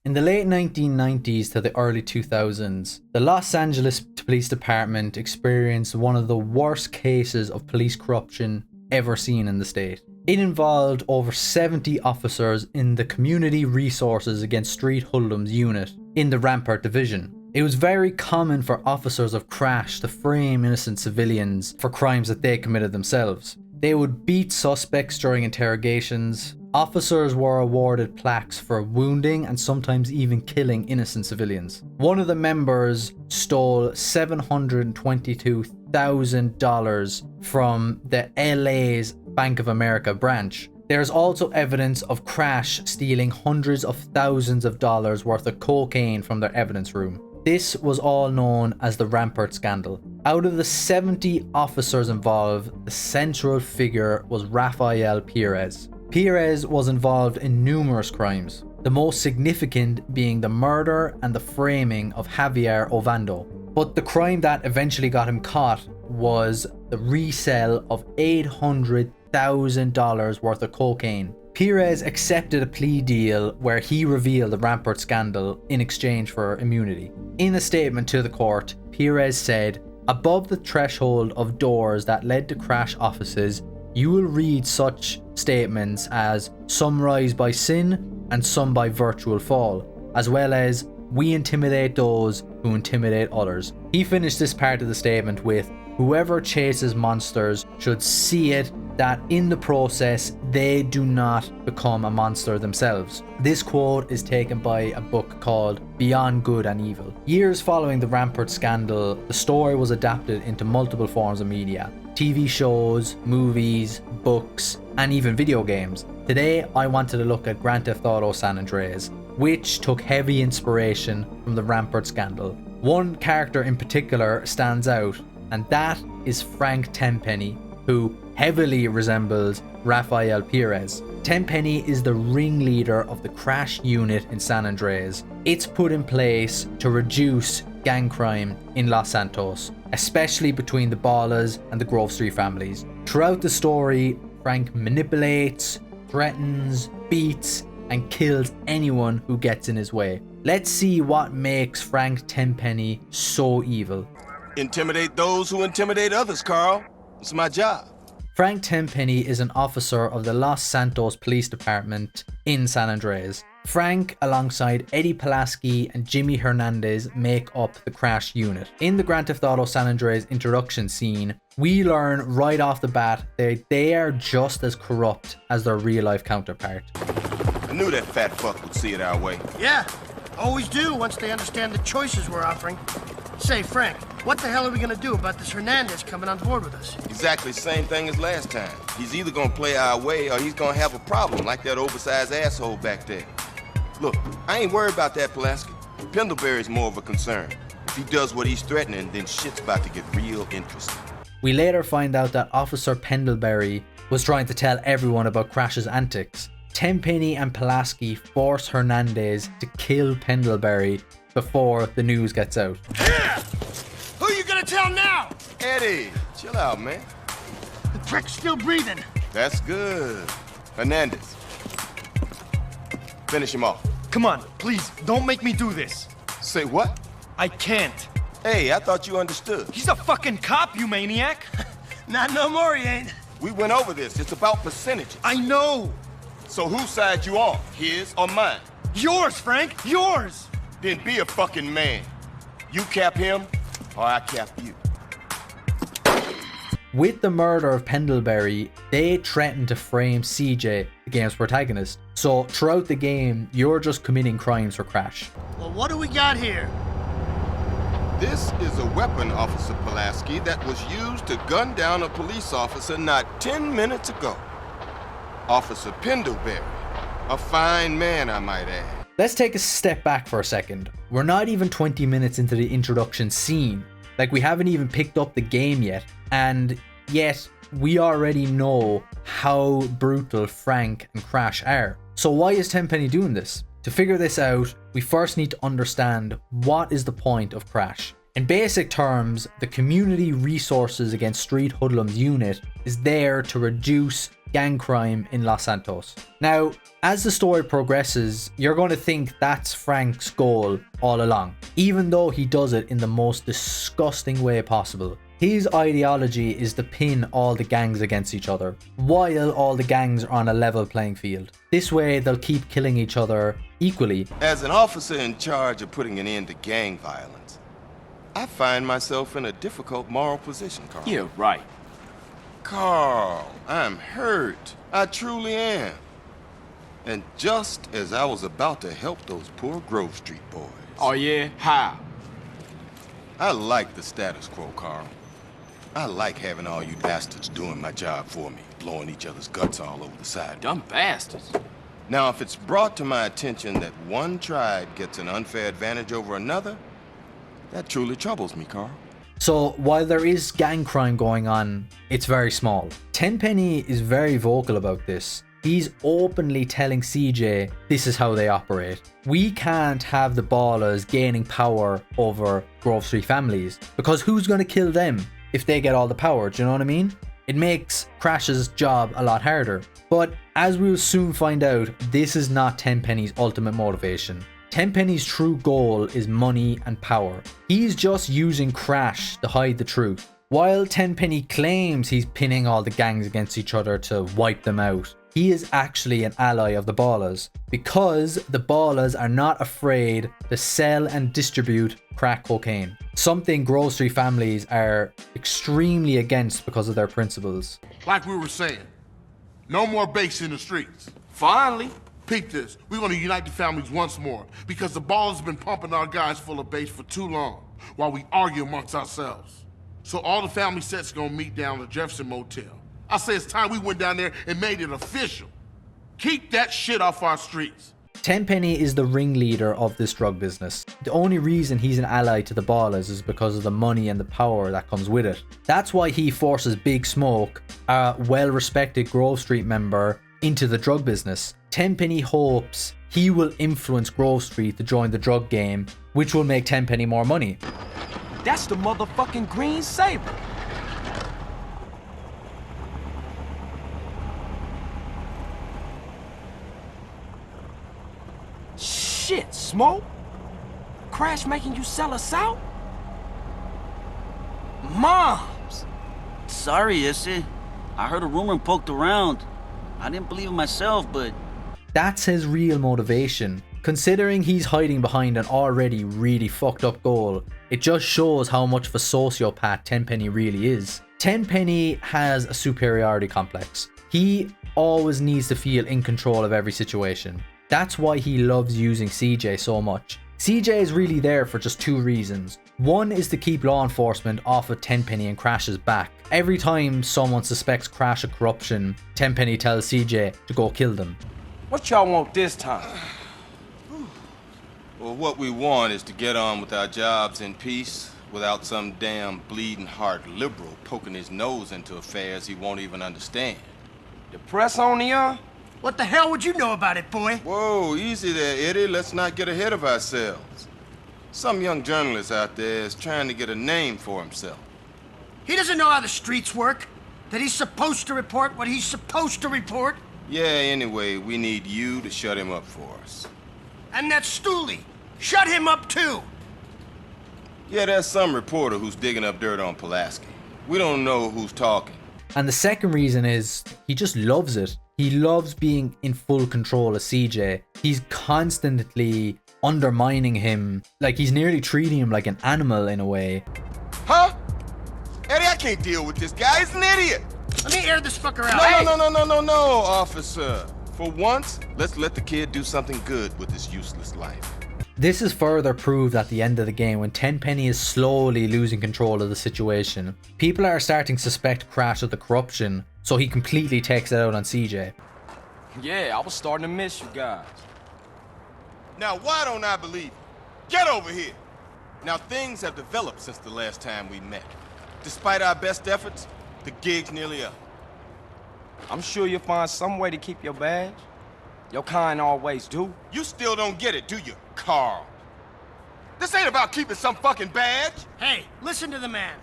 In the late 1990s to the early 2000s, the Los Angeles Police Department experienced one of the worst cases of police corruption ever seen in the state. It involved over 70 officers in the Community Resources Against Street Hoodlums unit in the Rampart Division. It was very common for officers of Crash to frame innocent civilians for crimes that they committed themselves. They would beat suspects during interrogations. Officers were awarded plaques for wounding and sometimes even killing innocent civilians. One of the members stole $722,000 from the LA's Bank of America branch. There's also evidence of Crash stealing hundreds of thousands of dollars worth of cocaine from their evidence room. This was all known as the Rampart scandal. Out of the 70 officers involved, the central figure was Rafael Perez. Perez was involved in numerous crimes, the most significant being the murder and the framing of Javier Ovando. But the crime that eventually got him caught was the resale of $800,000 worth of cocaine. Perez accepted a plea deal where he revealed the Rampart scandal in exchange for immunity. In a statement to the court, Perez said, "Above the threshold of doors that led to Crash offices, you will read such statements as some rise by sin and some by virtual fall, as well as we intimidate those who intimidate others." He finished this part of the statement with, "Whoever chases monsters should see it that in the process they do not become a monster themselves." This quote is taken by a book called Beyond Good and Evil. Years following the Rampart scandal, the story was adapted into multiple forms of media. TV shows, movies, books, and even video games. Today, I wanted to look at Grand Theft Auto San Andreas, which took heavy inspiration from the Rampart scandal. One character in particular stands out, and that is Frank Tenpenny, who heavily resembles Rafael Perez. Tenpenny is the ringleader of the Crash unit in San Andreas. It's put in place to reduce gang crime in Los Santos, especially between the Ballas and the Grove Street families. Throughout the story, Frank manipulates, threatens, beats, and kills anyone who gets in his way. Let's see what makes Frank Tenpenny so evil. Intimidate those who intimidate others, Carl. It's my job. Frank Tenpenny is an officer of the Los Santos Police Department in San Andreas. Frank, alongside Eddie Pulaski and Jimmy Hernandez, make up the Crash unit. In the Grand Theft Auto San Andreas introduction scene, we learn right off the bat that they are just as corrupt as their real-life counterpart. I knew that fat fuck would see it our way. Yeah, always do once they understand the choices we're offering. Say, Frank, what the hell are we gonna do about this Hernandez coming on board with us? Exactly the same thing as last time. He's either gonna play our way or he's gonna have a problem like that oversized asshole back there. Look, I ain't worried about that, Pulaski. Pendlebury's more of a concern. If he does what he's threatening, then shit's about to get real interesting. We later find out that Officer Pendlebury was trying to tell everyone about Crash's antics. Tenpenny and Pulaski force Hernandez to kill Pendlebury before the news gets out. Yeah! Who are you gonna tell now? Eddie, chill out, man. The prick's still breathing. That's good. Hernandez. Finish him off. Come on, please, don't make me do this. Say what? I can't. Hey, I thought you understood. He's a fucking cop, you maniac. Not no more, he ain't. We went over this. It's about percentages. I know. So whose side you on? His or mine? Yours, Frank, yours. Then be a fucking man. You cap him, or I cap you. With the murder of Pendlebury, they threaten to frame CJ, the game's protagonist. So throughout the game, you're just committing crimes for Crash. Well, what do we got here? This is a weapon, Officer Pulaski, that was used to gun down a police officer not 10 minutes ago. Officer Pendlebury. A fine man, I might add. Let's take a step back for a second. We're not even 20 minutes into the introduction scene. Like, we haven't even picked up the game yet. And yet, we already know how brutal Frank and Crash are. So why is Tenpenny doing this? To figure this out, we first need to understand what is the point of Crash. In basic terms, the Community Resources Against Street Hoodlums unit is there to reduce gang crime in Los Santos. Now, as the story progresses, you're going to think that's Frank's goal all along, even though he does it in the most disgusting way possible. His ideology is to pin all the gangs against each other, while all the gangs are on a level playing field. This way, they'll keep killing each other equally. As an officer in charge of putting an end to gang violence, I find myself in a difficult moral position, Carl. Yeah, right. Carl, I'm hurt. I truly am. And just as I was about to help those poor Grove Street boys. Oh yeah? How? I like the status quo, Carl. I like having all you bastards doing my job for me, blowing each other's guts all over the side. Dumb bastards. Now, if it's brought to my attention that one tribe gets an unfair advantage over another, that truly troubles me, Carl. So while there is gang crime going on, it's very small. Tenpenny is very vocal about this. He's openly telling CJ this is how they operate. We can't have the Ballers gaining power over Grove Street families, because who's going to kill them if they get all the power? Do you know what I mean? It makes Crash's job a lot harder. But as we will soon find out, this is not Tenpenny's ultimate motivation. Tenpenny's true goal is money and power. He's just using Crash to hide the truth. While Tenpenny claims he's pinning all the gangs against each other to wipe them out, he is actually an ally of the Ballers, because the Ballers are not afraid to sell and distribute crack cocaine, something Grove Street families are extremely against because of their principles. Like we were saying, no more bakes in the streets. Finally. Peep this. We're gonna unite the families once more, because the Ballers have been pumping our guys full of base for too long, while we argue amongst ourselves. So all the family sets gonna meet down at the Jefferson Motel. I say it's time we went down there and made it official. Keep that shit off our streets. Tenpenny is the ringleader of this drug business. The only reason he's an ally to the Ballers is because of the money and the power that comes with it. That's why he forces Big Smoke, a well-respected Grove Street member, into the drug business. Tenpenny hopes he will influence Grove Street to join the drug game, which will make Tenpenny more money. That's the motherfucking Green Saber. Shit, Smoke? Crash making you sell us out? Moms! Sorry, Issy. I heard a rumor and poked around. I didn't believe it myself, but... That's his real motivation. Considering he's hiding behind an already really fucked up goal, it just shows how much of a sociopath Tenpenny really is. Tenpenny has a superiority complex. He always needs to feel in control of every situation. That's why he loves using CJ so much. CJ is really there for just two reasons. One is to keep law enforcement off of Tenpenny and Crash's back. Every time someone suspects Crash of corruption, Tenpenny tells CJ to go kill them. What y'all want this time? Well, what we want is to get on with our jobs in peace without some damn bleeding heart liberal poking his nose into affairs he won't even understand. The press on the What the hell would you know about it, boy? Whoa, easy there, Eddie. Let's not get ahead of ourselves. Some young journalist out there is trying to get a name for himself. He doesn't know how the streets work. That he's supposed to report what he's supposed to report. Yeah, anyway, we need you to shut him up for us. And that Stooley. Shut him up, too. Yeah, there's some reporter who's digging up dirt on Pulaski. We don't know who's talking. And the second reason is he just loves it. He loves being in full control of CJ. He's constantly undermining him. Like, he's nearly treating him like an animal in a way. Huh? Eddie, I can't deal with this guy. He's an idiot. Let me air this fucker out. No, officer. For once, let's let the kid do something good with his useless life. This is further proved at the end of the game when Tenpenny is slowly losing control of the situation. People are starting to suspect Crash of the corruption, so he completely takes it out on CJ. Yeah, I was starting to miss you guys. Now, why don't I believe you? Get over here. Now, things have developed since the last time we met. Despite our best efforts, the gig's nearly up. I'm sure you'll find some way to keep your badge. Your kind always do. You still don't get it, do you, Carl? This ain't about keeping some fucking badge. Hey, listen to the man.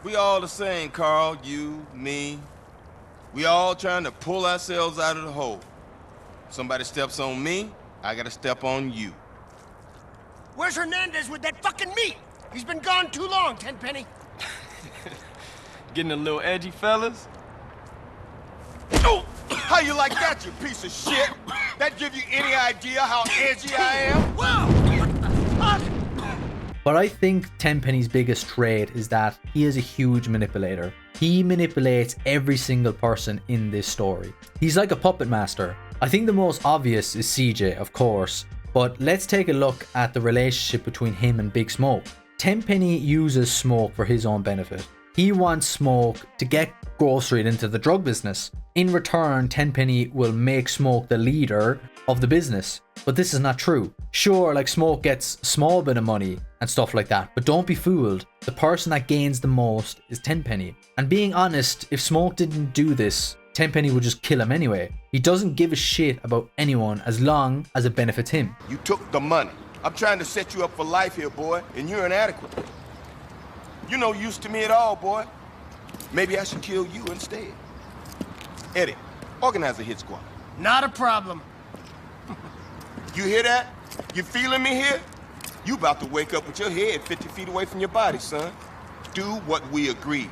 We all the same, Carl. You, me. We all trying to pull ourselves out of the hole. Somebody steps on me, I gotta step on you. Where's Hernandez with that fucking meat? He's been gone too long, Tenpenny. Getting a little edgy, fellas? Oh, how you like that, you piece of shit? That give you any idea how edgy I am? Whoa! What the fuck? But I think Tenpenny's biggest trait is that he is a huge manipulator. He manipulates every single person in this story. He's like a puppet master. I think the most obvious is CJ, of course, but let's take a look at the relationship between him and Big Smoke. Tenpenny uses Smoke for his own benefit. He wants Smoke to get groseried into the drug business. In return, Tenpenny will make Smoke the leader of the business. But this is not true. Sure, like Smoke gets a small bit of money and stuff like that, but don't be fooled. The person that gains the most is Tenpenny. And being honest, if Smoke didn't do this, Tenpenny would just kill him anyway. He doesn't give a shit about anyone as long as it benefits him. You took the money. I'm trying to set you up for life here, boy, and you're inadequate. You're no use to me at all, boy. Maybe I should kill you instead. Eddie, organize a hit squad. Not a problem. You hear that? You feeling me here? You about to wake up with your head 50 feet away from your body, son. Do what we agreed.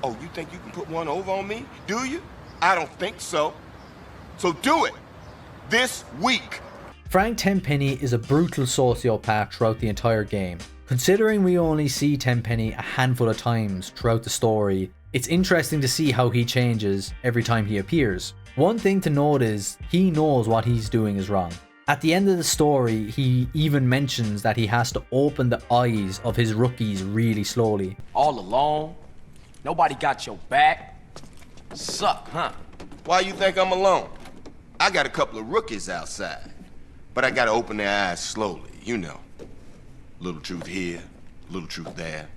Oh, you think you can put one over on me? Do you? I don't think so. So do it. This week. Frank Tenpenny is a brutal sociopath throughout the entire game. Considering we only see Tenpenny a handful of times throughout the story, it's interesting to see how he changes every time he appears. One thing to note is he knows what he's doing is wrong. At the end of the story, he even mentions that he has to open the eyes of his rookies really slowly. All alone? Nobody got your back? Suck, huh? Why you think I'm alone? I got a couple of rookies outside. But I gotta open their eyes slowly, you know. Little truth here, little truth there.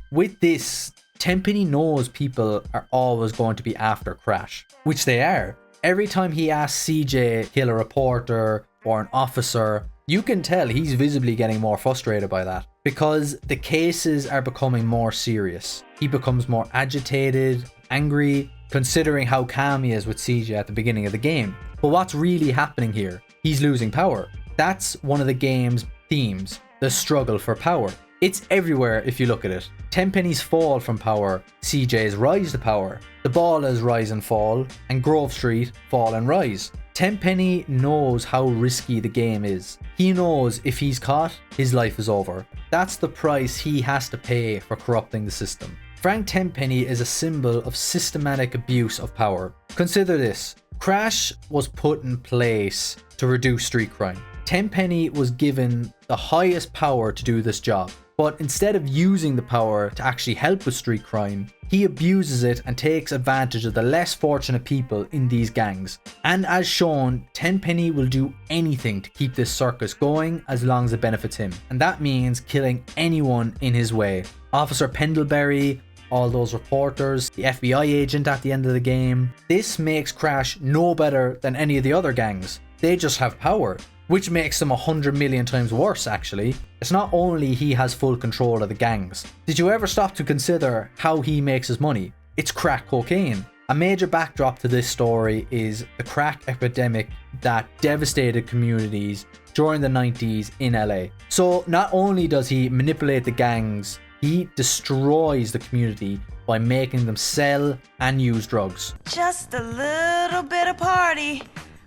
With this, Tenpenny knows people are always going to be after Crash, which they are. Every time he asks CJ to kill a reporter or an officer, you can tell he's visibly getting more frustrated by that because the cases are becoming more serious. He becomes more agitated, angry, considering how calm he is with CJ at the beginning of the game. But what's really happening here? He's losing power. That's one of the game's themes, the struggle for power. It's everywhere if you look at it. Tenpenny's fall from power, CJ's rise to power, the Ballas rise and fall, and Grove Street fall and rise. Tenpenny knows how risky the game is. He knows if he's caught, his life is over. That's the price he has to pay for corrupting the system. Frank Tenpenny is a symbol of systematic abuse of power. Consider this. Crash was put in place to reduce street crime. Tenpenny was given the highest power to do this job. But instead of using the power to actually help with street crime, he abuses it and takes advantage of the less fortunate people in these gangs. And as shown, Tenpenny will do anything to keep this circus going as long as it benefits him. And that means killing anyone in his way. Officer Pendlebury, all those reporters, the FBI agent at the end of the game. This makes Crash no better than any of the other gangs. They just have power, which makes them 100 million times worse actually. It's not only he has full control of the gangs. Did you ever stop to consider how he makes his money? It's crack cocaine. A major backdrop to this story is the crack epidemic that devastated communities during the 90s in LA. So not only does he manipulate the gangs, he destroys the community by making them sell and use drugs. Just a little bit of party.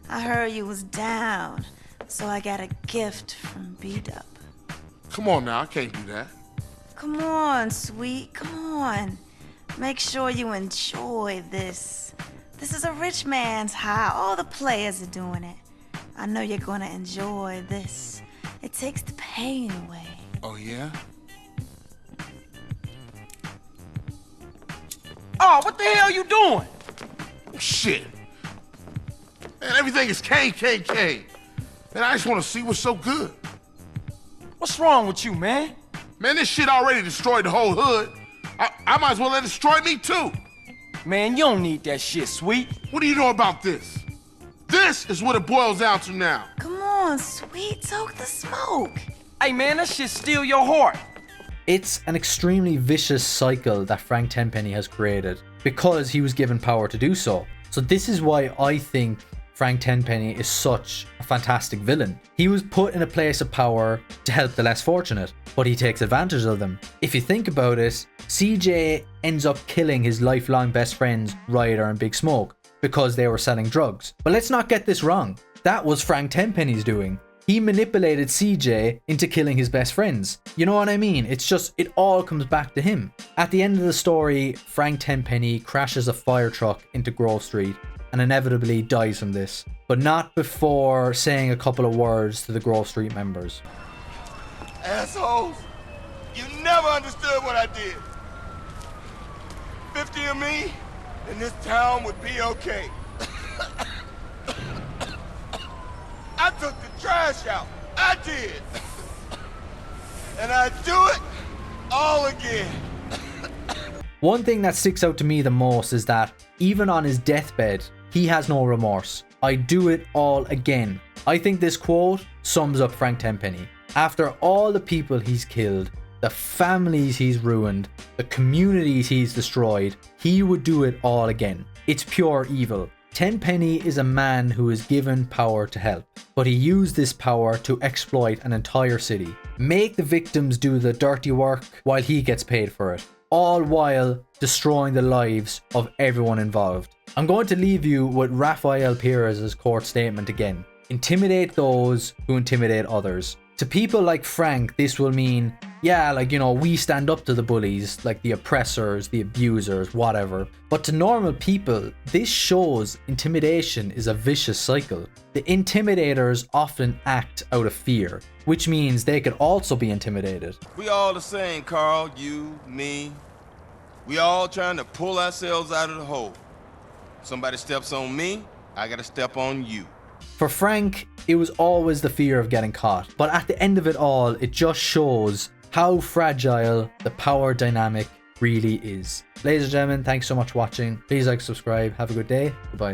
I heard you was down, so I got a gift from B-Dub. Come on now, I can't do that. Come on, sweet, come on. Make sure you enjoy this. This is a rich man's high. All the players are doing it. I know you're gonna enjoy this. It takes the pain away. Oh, yeah? Oh, what the hell you doing? Shit. Man, everything is KKK. Man, I just want to see what's so good. What's wrong with you, man? Man, this shit already destroyed the whole hood. I might as well let it destroy me, too. Man, you don't need that shit, sweet. What do you know about this? This is what it boils down to now. Come on, sweet, soak the smoke. Hey, man, that shit steal your heart. It's an extremely vicious cycle that Frank Tenpenny has created because he was given power to do so. So this is why I think Frank Tenpenny is such a fantastic villain. He was put in a place of power to help the less fortunate, but he takes advantage of them. If you think about it, CJ ends up killing his lifelong best friends, Ryder and Big Smoke, because they were selling drugs. But let's not get this wrong. That was Frank Tenpenny's doing. He manipulated CJ into killing his best friends. You know what I mean? It's just, it all comes back to him. At the end of the story, Frank Tenpenny crashes a fire truck into Grove Street and inevitably dies from this, but not before saying a couple of words to the Grove Street members. Assholes! You never understood what I did. 50 of me, and this town would be okay. I took the trash out. I did. And I do it all again. One thing that sticks out to me the most is that even on his deathbed, he has no remorse. I do it all again. I think this quote sums up Frank Tenpenny. After all the people he's killed, the families he's ruined, the communities he's destroyed, he would do it all again. It's pure evil. Tenpenny is a man who is given power to help, but he used this power to exploit an entire city, make the victims do the dirty work while he gets paid for it, all while destroying the lives of everyone involved. I'm going to leave you with Rafael Perez's court statement again. Intimidate those who intimidate others. To people like Frank, this will mean, yeah, like, you know, we stand up to the bullies, like the oppressors, the abusers, whatever. But to normal people, this shows intimidation is a vicious cycle. The intimidators often act out of fear, which means they could also be intimidated. We all the same, Carl, you, me. We all trying to pull ourselves out of the hole. Somebody steps on me, I gotta step on you. For Frank, it was always the fear of getting caught, but at the end of it all, it just shows how fragile the power dynamic really is. Ladies and gentlemen, thanks so much for watching. Please like, subscribe, have a good day, goodbye.